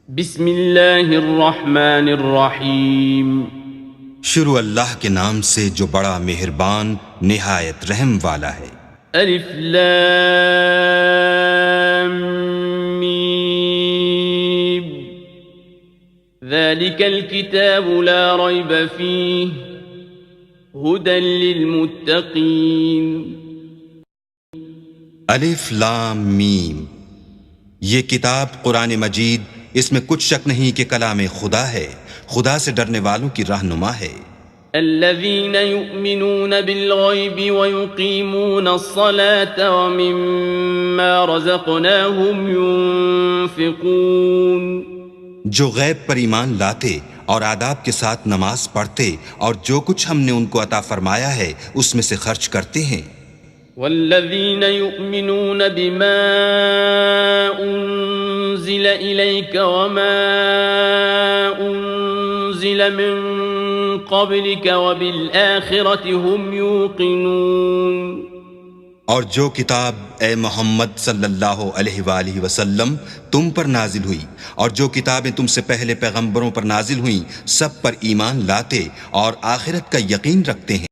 بسم اللہ الرحمن الرحیم۔ شروع اللہ کے نام سے جو بڑا مہربان نہایت رحم والا ہے۔ الف لام میم ذلك الكتاب لا ریب فیہ ہدی للمتقین۔ الف لام میم، یہ کتاب قرآن مجید، اس میں کچھ شک نہیں کہ کلام خدا ہے، خدا سے ڈرنے والوں کی رہنما ہے۔ الذين يؤمنون بالغيب ويقيمون الصلاة ومما رزقناهم ينفقون، جو غیب پر ایمان لاتے اور آداب کے ساتھ نماز پڑھتے اور جو کچھ ہم نے ان کو عطا فرمایا ہے اس میں سے خرچ کرتے ہیں۔ والذين يؤمنون بما أنزل إليك وما أنزل من قبلك وبالآخرة هم يوقنون، اور جو کتاب اے محمد صلی اللہ علیہ وآلہ وسلم تم پر نازل ہوئی اور جو کتابیں تم سے پہلے پیغمبروں پر نازل ہوئیں، سب پر ایمان لاتے اور آخرت کا یقین رکھتے ہیں۔